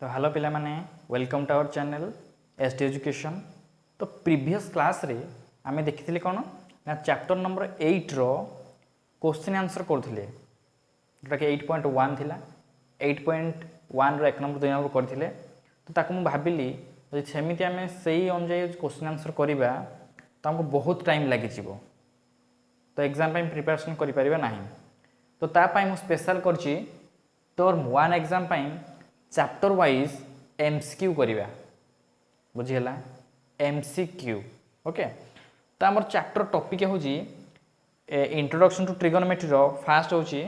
तो हेलो पिला माने welcome to our channel ST education. तो प्रीवियस क्लास रे आमे देखिथिले कोन ना चैप्टर नंबर 8 रो क्वेश्चन आंसर करथिले जोटा कि 8.1 थिला 8.1 रो एक नंबर 2 नंबर करथिले। तो ताको मु भाबिली जे सेमिति आमे सेही अनुसार क्वेश्चन आंसर करिबा तो हमको बहुत टाइम लागि जिवो, तो एग्जाम पे प्रिपरेशन करि परिबा नाही। तो ता पई मु स्पेशल करछि टर्म 1 एग्जाम पई चैप्टर वाइज एमसीक्यू करिबा, बुझिला एमसीक्यू। ओके, तो हमर चैप्टर टॉपिक होजी इंट्रोडक्शन टू ट्रिगोनोमेट्री रो फर्स्ट होची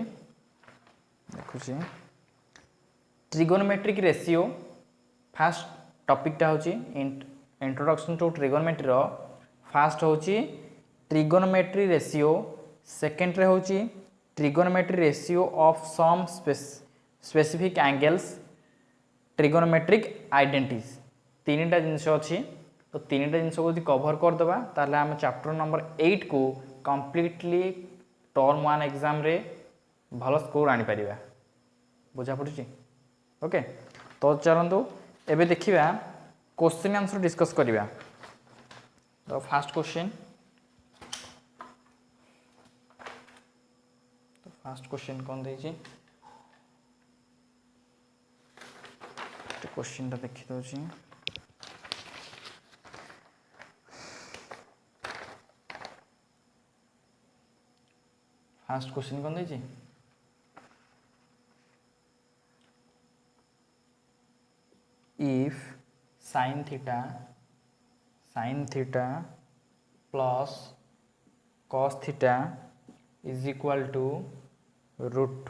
देखुची ट्रिगोनोमेट्रिक रेशियो। फर्स्ट टॉपिक टा होची इंट्रोडक्शन टू ट्रिगोनोमेट्री रो फर्स्ट होची ट्रिगोनोमेट्री रेशियो, सेकंड रे होची trigonometry ratio of some specific angles, trigonometric identities. तीनटा जिनस अच्छी, तो तीनटा जिनस को कवर करदे ताले आम चैप्टर नंबर 8 को कंप्लीटली टर्म 1 एग्जाम रे भल स्कोर आनी परिबा, बुझा पड़ुची। ओके, तो चलंतु एबे देखिबा क्वेश्चन आंसर डिस्कस करिबा। तो फर्स्ट क्वेश्चन, तो फर्स्ट क्वेश्चन कौन देछि क्वेश्चन टा देखि दउची। फर्स्ट क्वेश्चन कौन देछि if sin theta plus cos theta is equal to root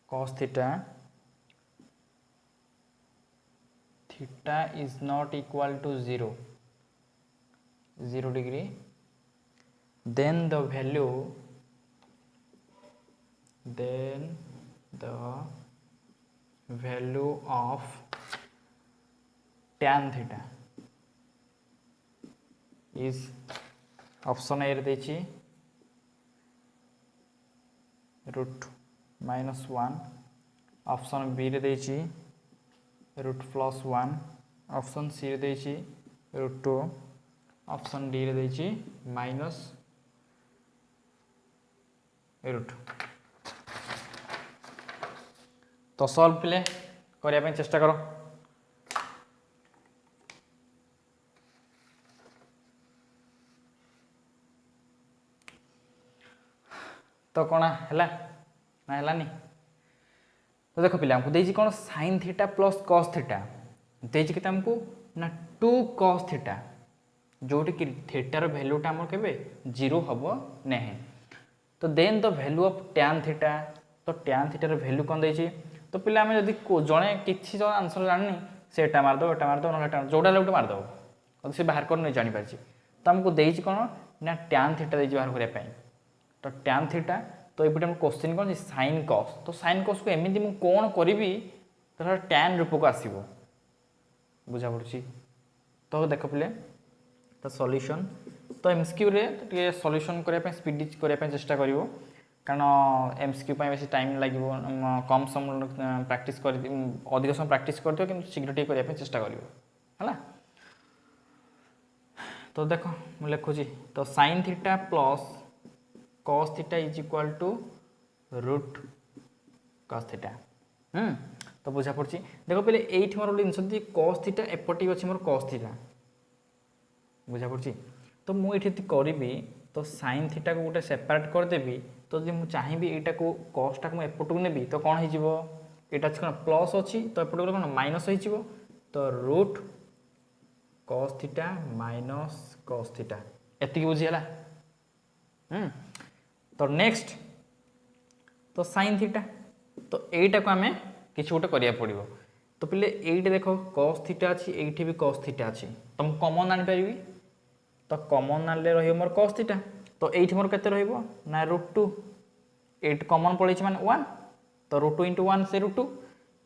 cos theta, theta is not equal to 0 degree, then the value of tan theta is option A रे देछि root -1, option B रे देछि root +1, option C रे देछि root 2, option D रे देछि minus root. तो solve पिले करिया पे चेष्टा करो। तो कौन हैला ना हैलानी। तो देखो पिला हमको देछि कोन sin theta plus cos theta देछि केते हमको ना 2 cos थीटा, जोटी कि थीटा रो वैल्यूटा हमर केबे 0 हबो नहीं। तो then the value of tan theta, तो tan थीटा रो वैल्यू कोन देछि। तो पिला हमें जदी जणे किछि जो आंसर जाननी सेटा मार दो, एटा मार दो, नटा जोडा लेउट मार दो, तो से बाहर कर नै जानि परछि। तो हमको देछि कोन ना tan थीटा देछि बाहर करिया पई। तो tan थीटा, तो एपटे हम क्वेश्चन कोन sin cos, तो sin cos को एमिति मु कोन करबी तो tan रूप को आसीबो, बुझा पड़छि। तो देखो पिले तो सॉल्यूशन, तो एमसीक्यू रे तो सॉल्यूशन करिया पे स्पीड करिया पे चेष्टा करिवो, कारण एमसीक्यू पे बेसी टाइम लागिवो, कम समय प्रैक्टिस कर अधिक समय प्रैक्टिस करथियो किंतु शीघ्र टी करिया पे चेष्टा करिवो हला। तो देखो मु लिखुची तो sin theta plus cos theta is equal to root cos theta. तो बुझा पड़छि। देखो पहले एठी मोर इनसति cos थीटा एपटी अछि मोर cos थीटा, बुझा पड़छि। तो मु एठी करबी तो sin थीटा को गोटे सेपरेट कर देबी। तो जे मु चाहिबी एटा को cos टा को एपटू नेबी तो कोन हे जिवो, एटा छ प्लस अछि तो एपटू कोन माइनस हे जिवो। तो root cos theta minus cos theta एति बुझियला। तो नेक्स्ट तो sin थीटा, तो एटा को हमें किछ गोटे करिया पड़िबो। तो पहिले एइटे देखो cos थीटा अछि, एइटे भी cos थीटा अछि, तो हम कॉमन आनि परिबी। तो कॉमन आनले रहियो मोर cos थीटा, तो एइटे मोर केते रहिबो ना √2, 8 कॉमन पळैछि माने 1, तो √2 * 1 से √2,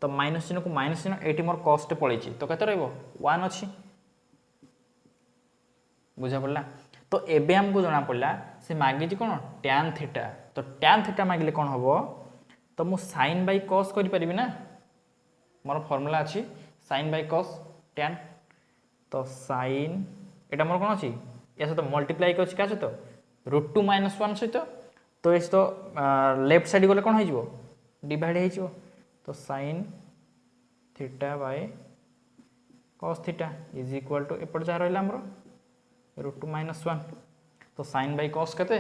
तो माइनस चिन्ह को माइनस चिन्ह एइटे मोर cos टे पळैछि, तो केते रहिबो 1 अछि, बुझा पड़ला। तो एबे हमको जना पड़ला से मागिछि कोन tan थीटा, तो tan थीटा मागिले कोन हबो, तो मु sin बाय cos करि परिबि ना, मोर फॉर्मूला अच्छी साइन बाय कॉस tan तो साइन एटा मोर कौन अच्छी या सहित मल्टीप्लाई अच्छी क्या सहित √2 - 1 सहित तो ये सहित लेफ्ट साइड गले कौन हो डिवाइड हो तो sine theta by cos theta is equal to एपट जहाँ रहा आमर √2 - 1 तो साइन बाय कॉस केते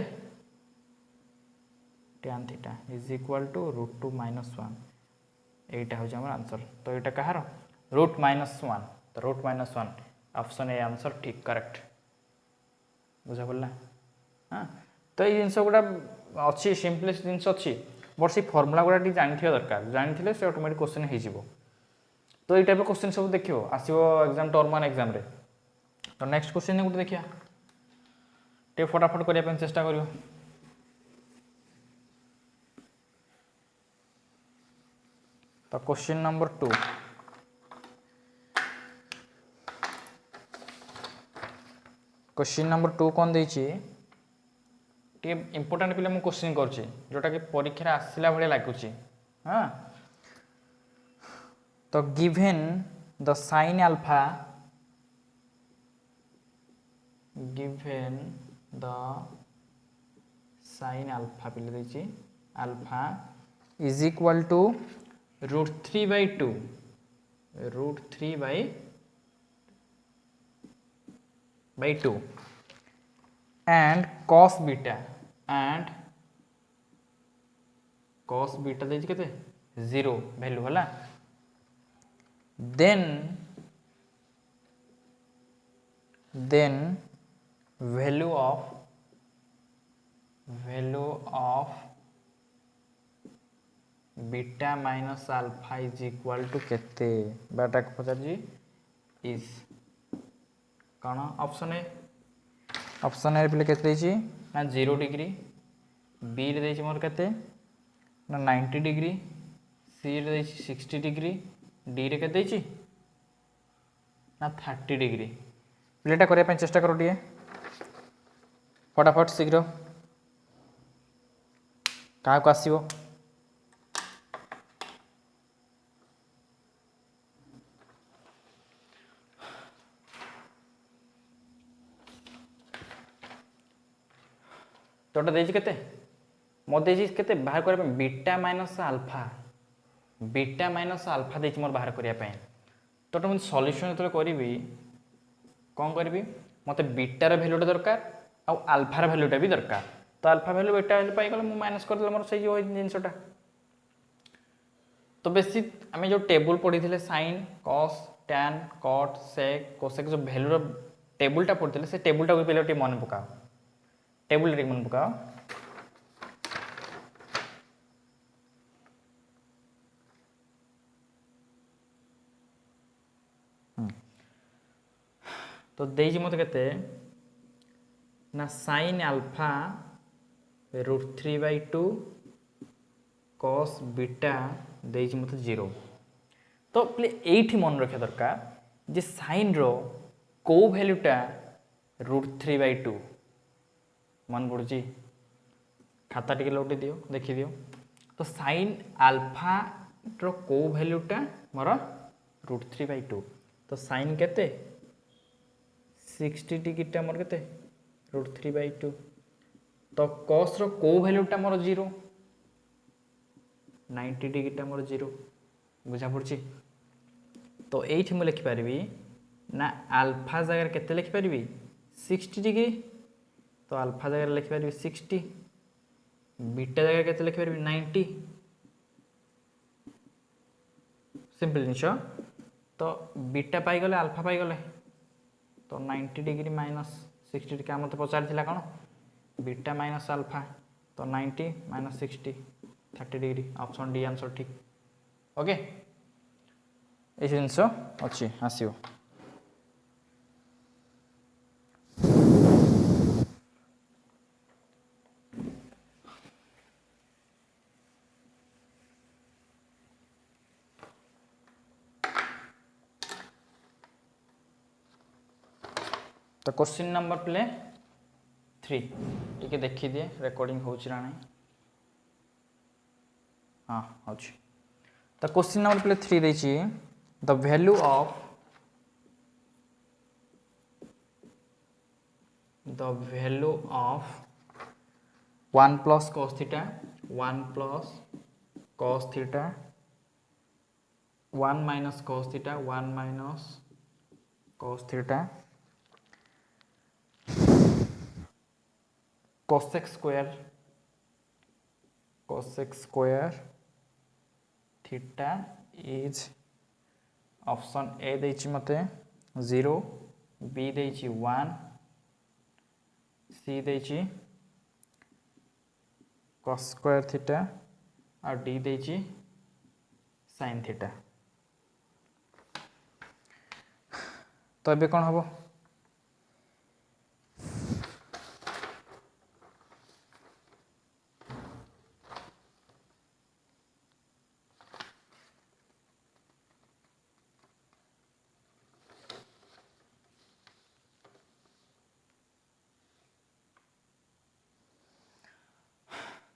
tan theta is equal to √2 - 1 एटा हो जामर आंसर तो एटा कहार √-1 तो √-1 ऑप्शन ए आंसर ठीक करेक्ट बुझा पड़ला हाँ तो ये जिनस गुड़ा अच्छी सिंपलेस्ट जिनस अच्छी बट से फर्मुला गुड़ा टी जानी दरकार जानी से ऑटोमेटिक क्वेश्चन हो तो ये टाइप क्वेश्चन सब देखियो आसीबो एग्जाम टर्म 1 एग्जाम रे तो नेक्स्ट क्वेश्चन गुटे देखिया टे फटाफट करने चेष्टा करियो तो क्वेश्चन नंबर 2 क्वेश्चन नंबर 2 कौन देछि टे इंपोर्टेंट पिले मु क्वेश्चन करछि जोटा कि परीक्षा आसिला भले लागुछि हां तो गिवन द साइन अल्फा पिले देछि alpha is equal to √3/2 √3/2 and cos beta देछि केते 0 वैल्यू हला then value of beta minus alpha is equal to केते बाटा को पचार जी इज कौन ऑप्शन ए पे केते देछि ना 0 डिग्री बी रे देछि मोर केते ना 90 डिग्री सी रे देछि 60 डिग्री डी रे केते देछि ना 30 डिग्री प्लेटा करिया पे चेष्टा करो दिए फटाफट शीघ्र का को आसीबो तोटा देछि केते मो देछि केते बाहर करिया पे बीटा माइनस अल्फा देछि मोर बाहर करिया पे तोटा मैं सॉल्यूशन तो करिवि कोन करिवि मते बीटा रे वैल्यूटा दरकार आ अल्फा रे वैल्यूटा भी दरकार तो alpha value beta value pi गले मु माइनस कर देला मोर सही जो जिंसटा तो बेसी आमे जो टेबल पढी थिले sin cos tan cot sec cosec जो वैल्यू रो टेबलटा पढी थिले से टेबलटा को पहले टे मन पकाओ टेबल रे मन पकाओ तो देजी मत केते ना sin अल्फा √3/2 cos बीटा देजी मत 0 तो प्ले एठी मन रखा दरकार जे sin रो को वैल्यूटा √3/2 मन पड़ुची खाता टिके लौटी दियो देखि दियो तो sin अल्फा रो को वैल्यूटा मोर √3/2 तो sin केते 60 डिग्रीटा मोर केते √3/2 तो cos रो को वैल्यूटा मोर 0 90 डिग्रीटा मोर 0 बुझा पड़छि तो एठी मु लिखि परबी ना अल्फा जगह केते लिखि परबी 60 डिग्री तो अल्फा जगह लिखि परबी 60 बीटा जगह केते लिखि परबी 90 सिंपल निशो तो बीटा पाई गले अल्फा पाई गले तो 90 डिग्री माइनस 60 डिग्री मत पचार थिला कोन बीटा माइनस अल्फा तो 90 minus 60 30 degree option D answer ठीक ओके ए जिंस अछि आसीओ तो क्वेश्चन नंबर प्ले 3 टिके देखि दिए रिकॉर्डिंग होछि ना नहीं हाँ अच्छी तो क्वेश्चन नंबर पे 3 देछि the value of one plus cos theta 1 plus cos theta 1 minus cos theta 1 minus cos theta cosec square theta is option A देछि मते 0 बी देछि 1 सी देछि cos स्क्वायर थीटा और डी देछि sin थीटा। तो अबे कौन हबो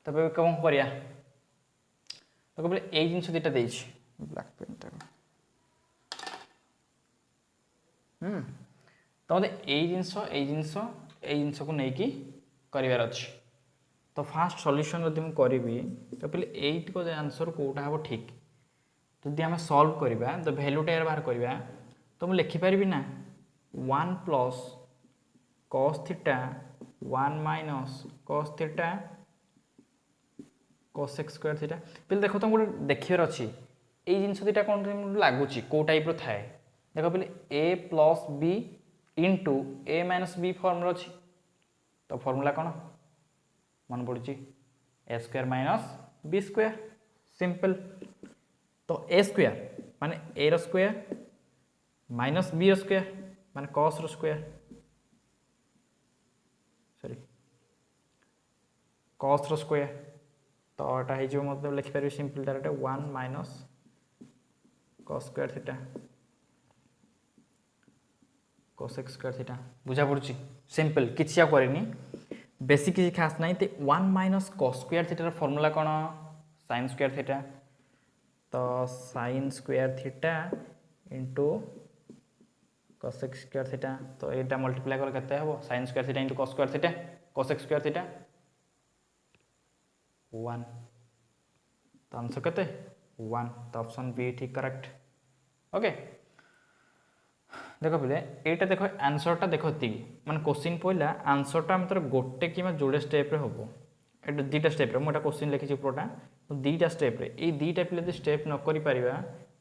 तब कौन करिया तो कहले ए जिंस दुटा देछि ब्लैक पेन टा तो मते ए जिंस को नै कि करिवार अछि। तो फास्ट सॉल्यूशन यदि हम करिवि तो पहले 8 को आंसर कोटा हबो ठीक तो यदि हम सॉल्व करिबा तो वैल्यू टा बाहर करिबा तो हम लिखि परिबि ना 1 plus cos theta 1 minus cos theta cosec square theta पहले देखो तो गोटे देखियार अछि ए जिंस दुटा कोन लागुची को टाइप रो थाए देखो पहले a plus b into a minus b form रो अछि तो फार्मूला कोन मन पड़ुची a square minus b square simple. तो a स्क्वायर माने a रो स्क्वायर माइनस b रो स्क्वायर माने cos रो स्क्वायर सॉरी cos रो स्क्वायर तो एटा हे जो मतलब लिखि पारि simple direct 1 minus cos square theta cosec square theta बुझा पड़ुची सिंपल किछि आ करिनी बेसी किछि खास नाही ते 1 minus cos square theta rho formula कोन sin स्क्वायर थीटा तो sin square theta into cosec square theta तो एटा मल्टीप्लाई कर केते हबो sin square theta into cos square theta cosec square theta 1 तो आंसर कते 1 तो ऑप्शन बी ठीक करेक्ट। ओके देखो पहले एटा देखो आंसर टा देखो ती माने क्वेश्चन पहला आंसर टा मतलब गोटे कि जोड़े स्टेप रे होबो एटा दीटा स्टेप रे मोटा क्वेश्चन लिखि छि पुरोटा तो दीटा स्टेप रे ए दीटा पिले यदि स्टेप न करि परिबा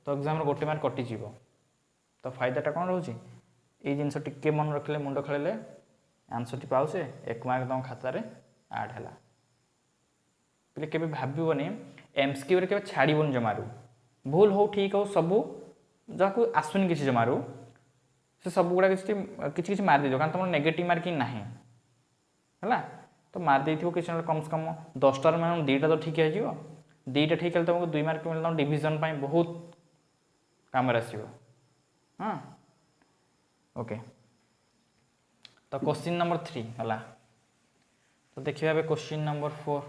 तो एग्जाम रे गोटे मार्क कटि जीवो तो फायदा टा कोन रहउची ए जिंस टिके मन रखले मुंडो खळेले आंसर टी पाउसे 1 मार्क तम खाता रे ऐड हला पहले केबे भाबिबोनी एमसीक्यू रे केबे छाड़ीबोन जमारू भूल हो ठीक हो सब जाको आसुनी किछि जमारू से सब गुडा किछि मार दियो कारण तुम नेगेटिव मार्किंग नाही हला तो मार देथिबो किछि कम से कम 10 टार मान 2टा तो ठीक है जिवो 2टा ठीक है तुमको 2 मार्क मिलता डिवीजन पाई बहुत काम आसीबो। हां ओके तो क्वेश्चन नंबर 3 हला तो देखिबा बे क्वेश्चन नंबर 4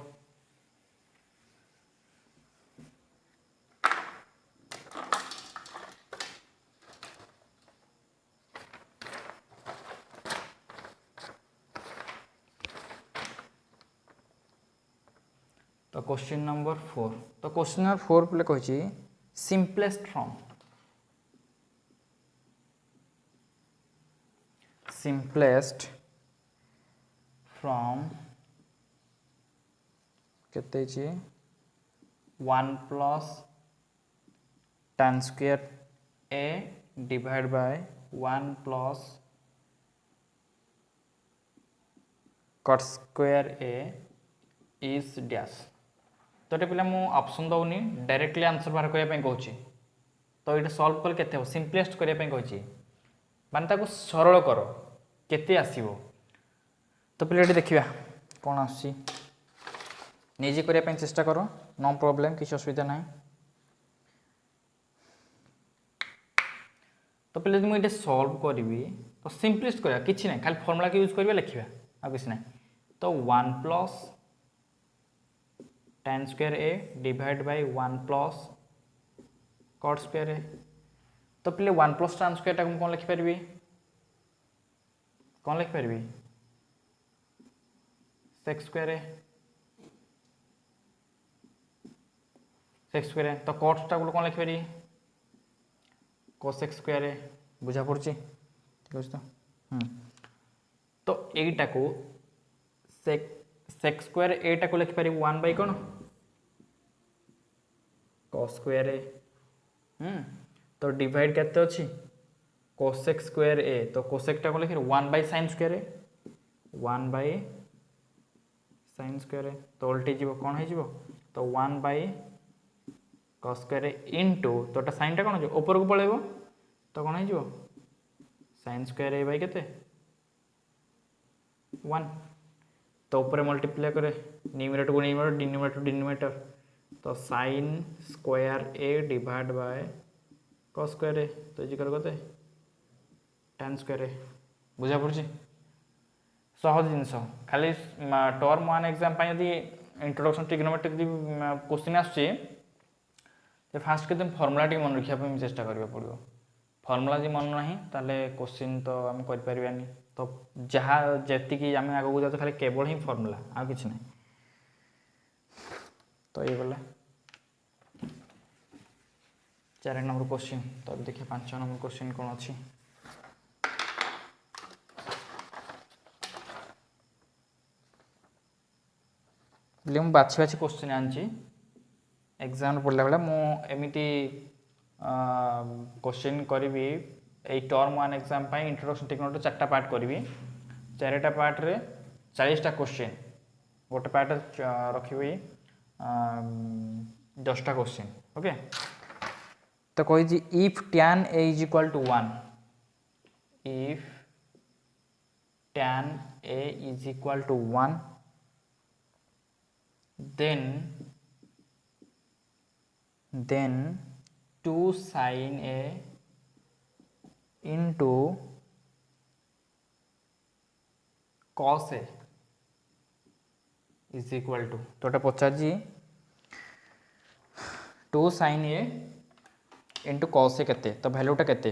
तो क्वेश्चन नंबर 4 तो क्वेश्चन नंबर 4 पे कहि सिंपलेस्ट फ्रॉम केते छी 1 plus tan square a divide by 1 plus cot square a is dash तो ये पिला मु ऑप्शन दउनी डायरेक्टली आंसर बाहर करिया पई कहूची तो ये सॉल्व कर केते हो सिंपलेस्ट करिया पई कहूची माने ताको सरल करो केते आसीबो तो पिला ये देखिबा कोन आसी निजे करिया पई चेष्टा करो नो प्रॉब्लम किछ असुविधा नाही। तो पिला मु ये सॉल्व करबी तो सिंपलेस्ट करिया किछ नाही खाली फार्मूला के यूज करबा लिखिबा आ किछ नाही तो 1 plus tan square a divide by 1 plus cot square A तो पिले 1 प्लस tan स्क्वायर टाको कौन लिखि परबी कौन लिखि परबी sec square A sec square A तो cot टाको कौन लिखि परबी cosec स्क्वायर ए बुझा पड़छि ठीक अछि तो एटा को sec स्क्वायर एटा को लिखि परबी 1 bye cone cos square A तो डिवाइड केते अछि cosec स्क्वायर ए तो cosec टा को लिखि 1 by sin square A 1 by sin square A तो उल्टी जीवो कोन हे जीवो तो 1 by cos square A into तोटा sin टा कोन जो ऊपर को पळेबो तो कोन हे जीवो sin स्क्वायर ए बाय केते 1 तो ऊपर मल्टीप्लाई करे न्यूमरेटर को न्यूमरेटर डिनोमिनेटर टू डिनोमिनेटर तो sin square A divide by cos square A तो जी कर कते tan स्क्वायर ए बुझा पड़छि सहज जिंस खाली टर्म 1 एग्जाम पय यदि इंट्रोडक्शन ट्रिग्नोमेट्री यदि क्वेश्चन आछे तो फास्ट के तुम फार्मूला टी मन रखिया पे चेष्टा करबा पड़ियो फार्मूला जी मन नाही ताले क्वेश्चन तो हम कर परबानी तो जहा जेति की हम आगो जातो खाली केवल ही फार्मूला आ किछ नै तो ये बोला 4 नंबर क्वेश्चन तो अब देखिए 5 नंबर क्वेश्चन कौन अच्छी बाछी बाछी क्वेश्चन आनी एग्जाम पढ़ला बेला मु एमिति क्वेश्चन करी टर्म 1 एग्जाम पाई इंट्रोडक्शन टेक्नोलॉजी 4टा पार्ट करी 4टा पार्ट रे 40टा क्वेश्चन गोटे पार्ट रखी 10टा क्वेश्चन ओके तो कही if tan a is equal to 1 if tan a is equal to 1 then 2 sin a into cos a is equal to तो पचार जी 2 sin a into cos a केते तो वैल्यूटा केते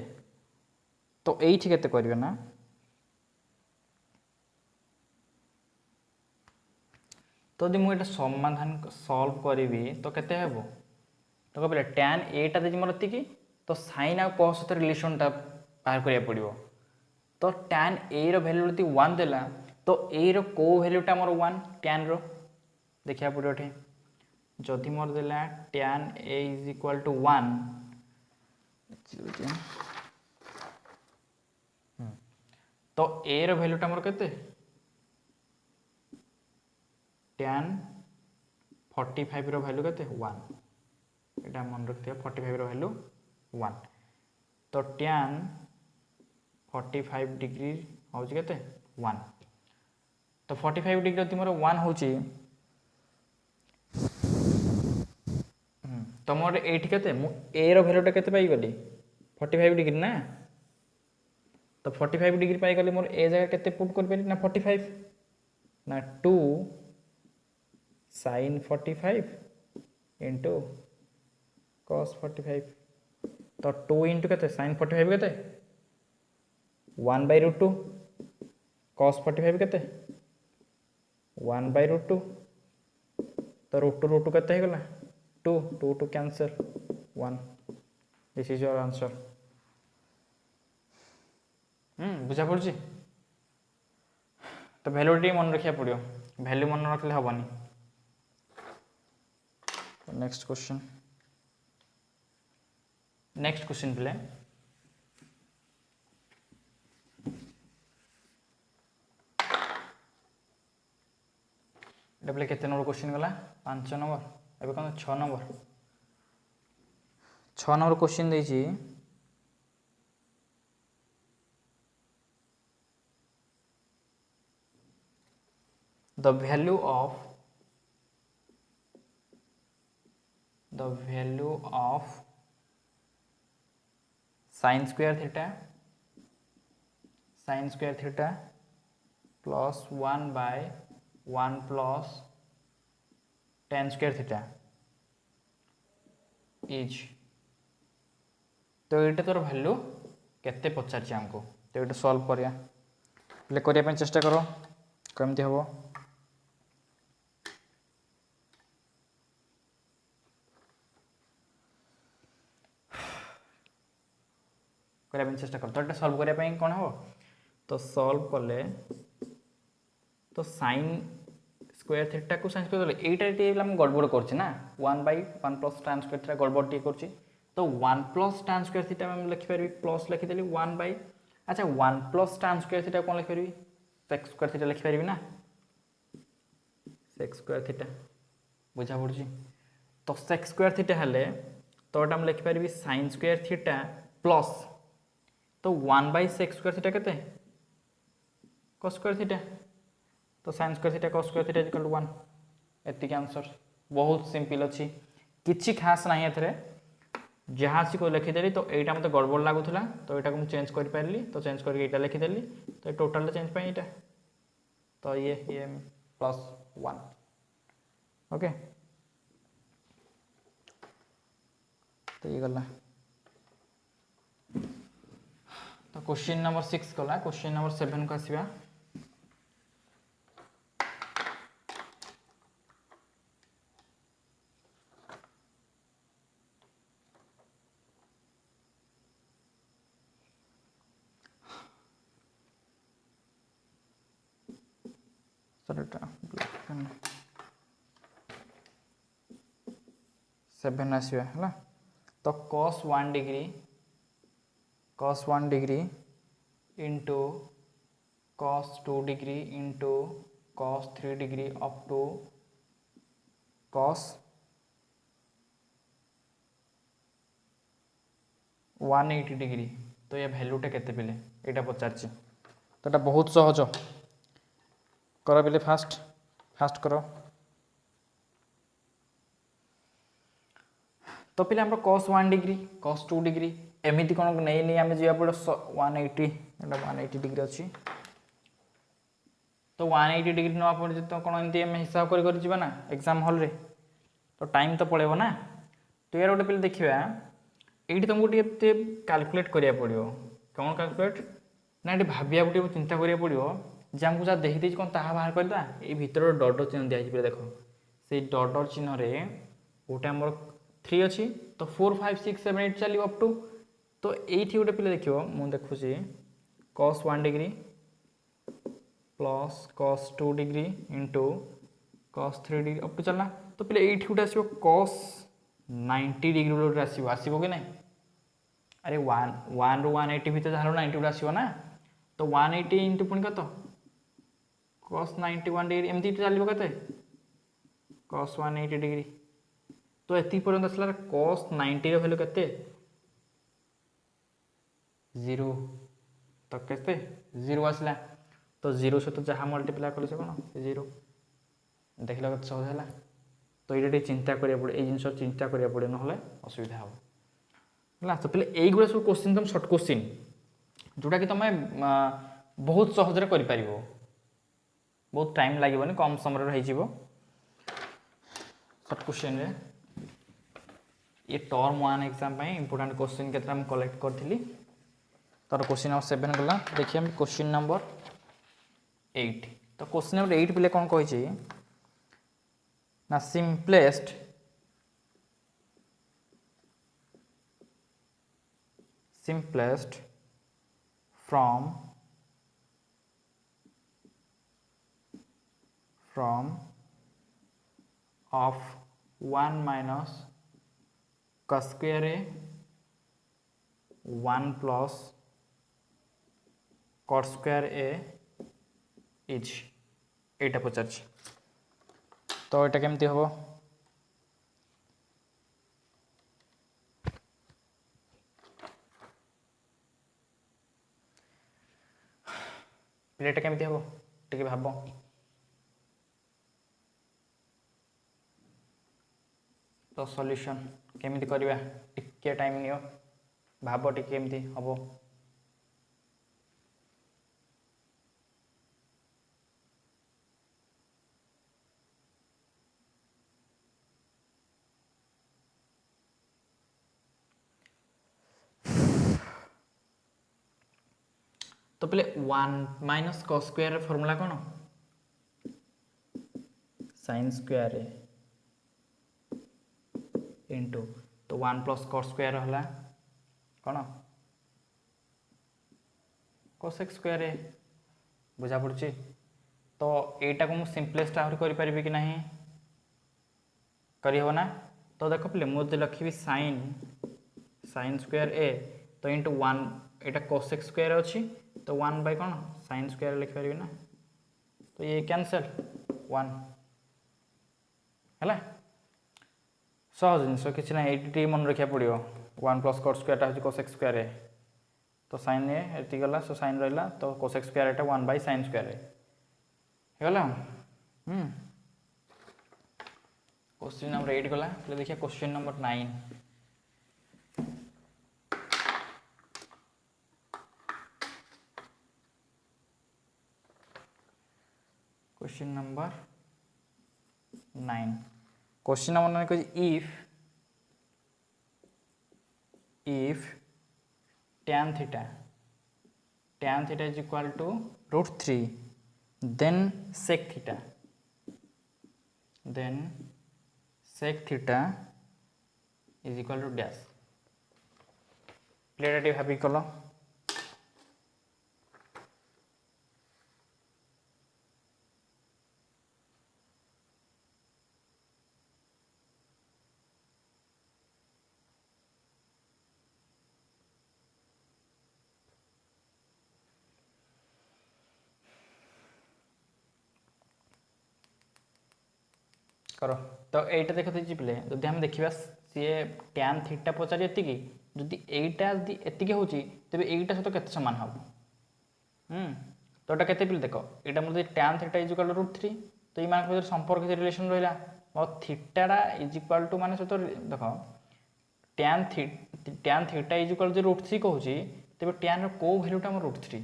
तो एठी केते करबे ना तो यदि मुझे समाधान सॉल्व करी तो केते हेबो तो कहले tan a टा देजी मोर की तो sin आ cos सहित रिलेशन टा बाहर करिया पड़िबो तो tan a रो वैल्यू यदि 1 देला तो a रो को वैल्यू टा मोर 1 tan रो देखिया पड़ियो ठे जदि मोर देला tan a = 1 तो a रो वैल्यू टा मोर केते tan 45 रो वैल्यू केते 1 एटा मन रखिया 45 रो वैल्यू 1 तो tan 45 डिग्री होची केते 1 तो 45 डिग्री यदि मोर 1 होची तो मोर एठी केते मु a रो वैल्यूटा केते पाई गली 45 डिग्री ना तो 45 डिग्री पाई गली मोर a जगह केते पुट कर पेरी ना 45 ना 2 sin 45 into cos 45 तो 2 into केते sin 45 केते 1/√2 cos 45 केते 1/√2 तो √2 केते हे गला 2 2 to cancel 1 this is your answer बुझा पड़छि तो वैल्यूटी मन रखिया पड़ियो वैल्यू मन रखले हबनी नेक्स्ट क्वेश्चन प्ले डबल केते नंबर क्वेश्चन गला 5 नंबर एबे कोन 6 नंबर क्वेश्चन देछि the value of sin square theta plus 1 by 1 plus tan square theta is तो ये तोर भैल्यू केते पचार आमको तो ये सल्व करिया प्ले करने चेष्टा करो कमती हम करने चेष्टा कर तो ये सल्व करने कौन हम तो सल्व कले तो साइन स्क्वायर थीटा को साइन स्क्वायर एटा गड़बड़ कर ना 1/1 प्लस tan स्क्वायर थीटा गड़बड़ टी कर तो 1 प्लस tan स्क्वायर थीटा मैं लिखिपारि प्लस लिखिदेली 1 बाय अच्छा 1 प्लस tan स्क्वायर थीटा कौन लिखिपारि sec स्क्वायर थीटा लिखिपारि ना sec स्क्वायर थीटा बुझा पड़ी तो sec स्क्वायर थीटा हेले तो हम लिखिपारि sin स्क्वायर थीटा प्लस तो 1 बाय sec स्क्वायर थीटा केते cos स्क्वायर थीटा तो sin square theta cos square theta equal to 1 एतिक आंसर बहुत सिंपल अच्छी किछि खास नहीं एथरे जहाँ सी को लिखिदेली तो यहाँ मत गड़बड़ लगुला तो यहाँ को चेंज कर पारि तो चेंज करके यहाँ लिखिदेली तो टोटाल चेंज पाई यहाँ तो ये +1 ओके तो ये गला तो क्वेश्चन नंबर 6 गला क्वेश्चन नंबर 7 को आसवा सेभेन आसवा है तो cos 1 degree into cos 2 degree into cos 3 degree up to cos 180 degree तो ये भैल्यूटा केते पिले यहाँ पचार तो ये बहुत सहज कर पिले फास्ट करो तो पिले हम cos 1 डिग्री cos 2 डिग्री एमती कौन नहीं नहीं आम जा पड़े 180 डिग्री अच्छी तो 180 डिग्री ना पड़े तो कौन एमती आम हिसाब कर ना एग्जाम हॉल रे तो टाइम तो पड़ेगा ना तो यार गोटे पिले देखा ये तुमको टे कैलकुलेट करा पड़ो कौन कैलकुलेट ना ये भाविया गोटे चिंता करा पड़ो जे आमको जहाँ देखी कौन ता बाहर करदा ये भीतर डॉट चिन्ह दिखाई देख से डॉट चिन्ह रे गोटे आम 3 अच्छी तो 4 5 6 7 8 चलो अप टू तो ये गोटे पिले देख मुझे देखुची cos 1 degree plus cos 2 degree into cos 3 degree up to चलना तो पिले ये गोटे आसो cos 90 डिग्री गोटे आसो कि नहीं अरे 1 रू 180 भर जहाँ 90 गोटे आसो ना तो 180 इंटू पुणी कत cos 91 डिग्री एमती चलो के cos 180 डिग्री तो ये पर्यंत आसला cos 90 भैल्यू के 0 तो के 0 आसला तो 0 सहित जहाँ मल्टीप्लाई कले कौन 0 देख लो सहज है तो ये चिंता करा पड़े ये जिन चिंता करा पड़े ना असुविधा हम है तो पे युवा सब क्वेश्चन तुम सर्ट क्वेश्चन जोटा कि तुम बहुत सहजरे कर बहुत टाइम लगे कम समय हो सर्ट क्वेश्चन रे ये टर्म 1 एग्जाम इंपोर्टेंट क्वेश्चन के कलेक्ट करी तर क्वेश्चन नंबर 7 गला देखिए हम क्वेश्चन नंबर 8 तो क्वेश्चन नंबर 8 पे कौन कही ना simplest from of 1 minus cos square a 1 plus cot square a is एटा पचार तो ये केमती हम प्लेटा केमती हम टे भाव तो सॉल्यूशन केमिति करवा टिके टाइम नियो भाव टिके केमिति हबो तो पहले 1 माइनस कॉस स्क्वायर फॉर्मूला कौन साइन स्क्वायर इंटू तो 1 प्लस कॉस स्क्वायर है कौन कोसेक स्क्वायर बुझा पड़ी तो यहीटा को मुझे सिंपलेस्ट आहरी करें कि नहीं करहब ना तो देख पे मुझे लिखी साइन साइन स्क्वायर ए तो इंटू 1 यहाँ कोसेक स्क्वायर अच्छी तो 1 बाय कौन साइन स्क्वायर लिखिपारि ना तो ये कैंसल 1 है सहज जिनस कि ना ये मन रखा पड़ो 1 प्लस कॉस स्क्वायर हूँ कोसेक स्क्वायर तो साइन ए गला सो साइन रहा तो cosec square 1 by sine square गला क्वेश्चन नंबर 8 गला देखिए question number 9 question number 9 question number 9 कही if tan theta is equal to √3 then sec theta is equal to dash plate भाभी कल कर तो यहीटा देख दीजिए पे जदि आम देखा सी टैन थीटा पचार ये जदि यहीटा एति हो तेज यहीटा सहित के सामान हम तो यहाँ के देख यहाँ मतलब tan theta is equal to √3 तो ये संपर्क रिलेशन रहा और थीटाटा इज इक्वल टू मान सहित देख tan theta is equal to √3 कहूँ तेज टैन रो भैल्यूटा मोर √3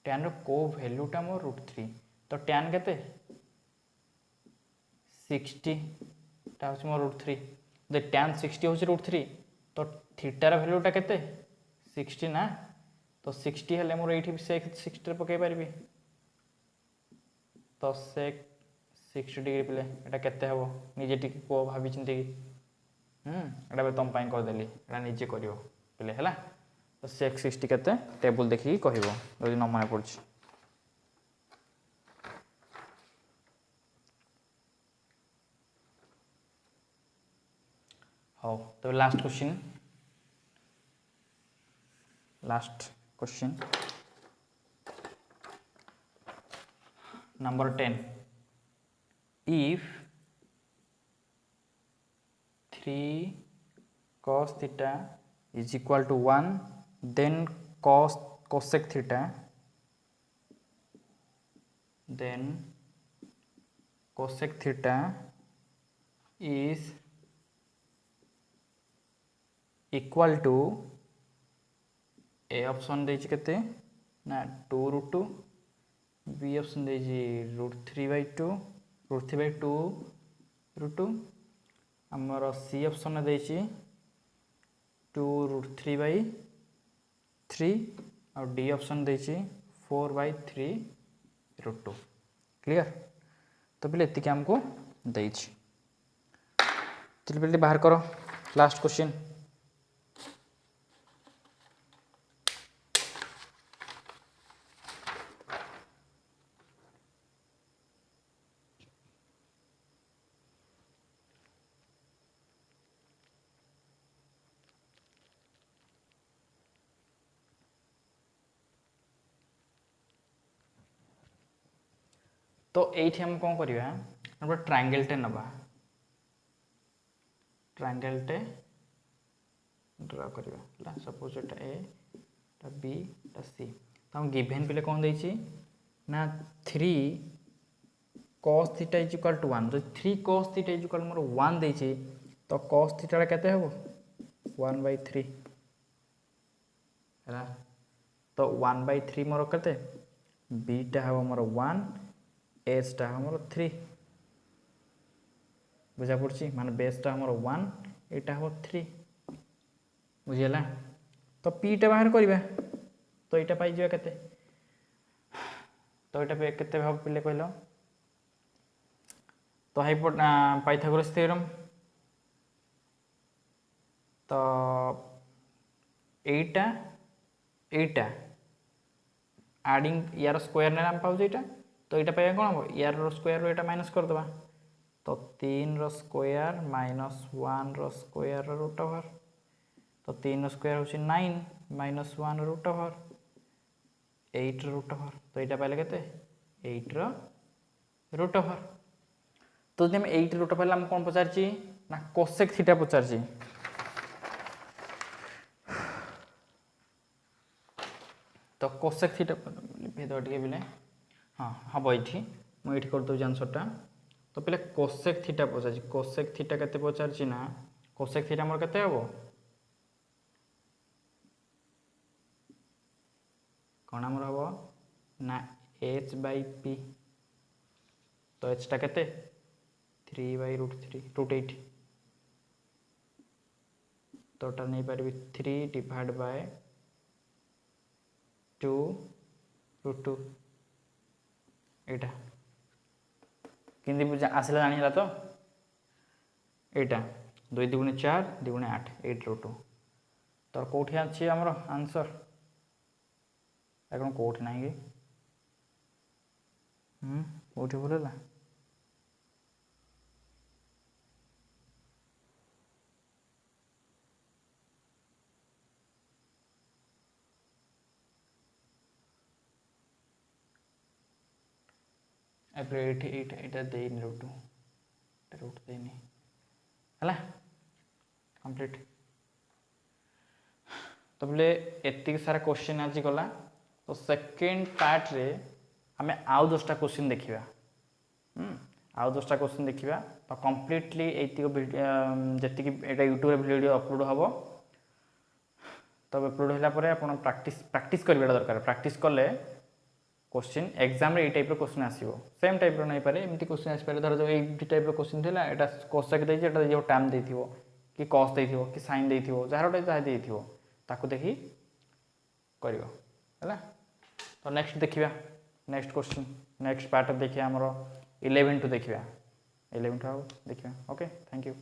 टैन रो भैल्यूटा मोर √3 तो टैन के 60 हूँ मोर √3 तो टैन 60 हूँ √3 तो थीटार भैल्यूटा के 60 ना तो 60 हेल्ले मोर ये 60 पकई पारि तो से 60 डिग्री पे यहाँ केते हम निजे टी कह भाभी चिंती यहाँ तुम करदेली यहाँ निजे कर पे है तो सेक 60 के टेबुल देखिए कह न मन पड़ हाँ तो last question number 10 if 3 cos theta is equal to 1 then cosec theta is equal to A option देछि केते ना 2√2 बी ऑप्शन देछि √3/2 √3/2 हमर सी ऑप्शन देछि 2√3/3 और डी ऑप्शन देछि 4/3√2 क्लियर तो पहले एतिक हमको देछि चलिए पहले बाहर करो लास्ट क्वेश्चन तो ये हम कौन करवा ट्रायंगलटे नवा ट्रायंगलटे ड्रा करवा सपोज एटा ए एटा बी एटा सी तो हम गिवन पे कौन देछि ना 3 cos theta is equal to 1 जो 3 cos theta is equal more 1 देछि तो cos थीटा केते हबो 1/3 है तो 1/3 मोर केते बीटा हबो मोर 1 एसटा हमर 3 बुझा पड़ी मान बेसटा हमर 1 एटा हम 3 बुझेला तो पीटा बाहर करवा तो यहाँ पाई केते तो यहाँ केते भाव पिले कहल तो पाइथागोरस थ्योरम तो एटा एडिंग यार स्क्वायर ने आम पाऊँ यहाँ तो यहाँ पाइबा कौन हम यार स्क्वायर रो यहाँ माइनस करदे तो 3 रो स्क्वायर माइनस 1 रो स्क्वायर रूट ओवर तो 3 रो स्क्वायर होची 9 minus 1 root over 8 root over तो यहाँ पाइले केते 8 रो रूट ओवर तो जब 8 रूट ओवर आम कौन पचारची ना कोसेक थीटा पचारची तो कोसेक थीटा भेद टे पिले हाँ हम ये मुझे करदे आंसरटा तो पिले कोसेक थीटा पचार कोसेक थीटा केते पचारची ना कोसेक थीटा मोर केते हबो कौन आमर हबो ना h बाई p तो h टा केते 3 बाई रूट 8 तो टा नहीं पारबी 3 डिवाइड बाय 2 रूट 2 एटा किंदी आसला जानी तो एटा 2 2 4 2 8 8 रूट 2 तो कौटी अच्छी आमर आंसर এখন কোটি নাই কি কোটি ভুললা এপ্রে এটা দেইনি রুট এটা রুট দেইনি হলা কমপ্লিট তো বলে এতিক সারা क्वेश्चन আজি গলা तो सेकेंड पार्ट रे आम आउ 10टा क्वेश्चन देखा आउ 10टा क्वेश्चन देखा तो कम्प्लीटली जी यूट्यूब वीडियो अपलोड हम तो अपलोड होगा आप प्रैक्टिस करवा दरकार प्रैक्टिस कले क्वेश्चन एग्जाम रे टाइप क्वेश्चन आसो सेम टाइप नहीं पारे एमती क्वेश्चन आसपे धर जो ये टाइप क्वेश्चन थी यहाँ कोसेक देती टैम दे कि कस दे कि साइन दे जार जहाँ देखो देखी कर तो नेक्स्ट देखिया नेक्स्ट क्वेश्चन नेक्स्ट पार्ट देखिए आमर 11 टू देखिया 11 टू देखिया ओके थैंक यू।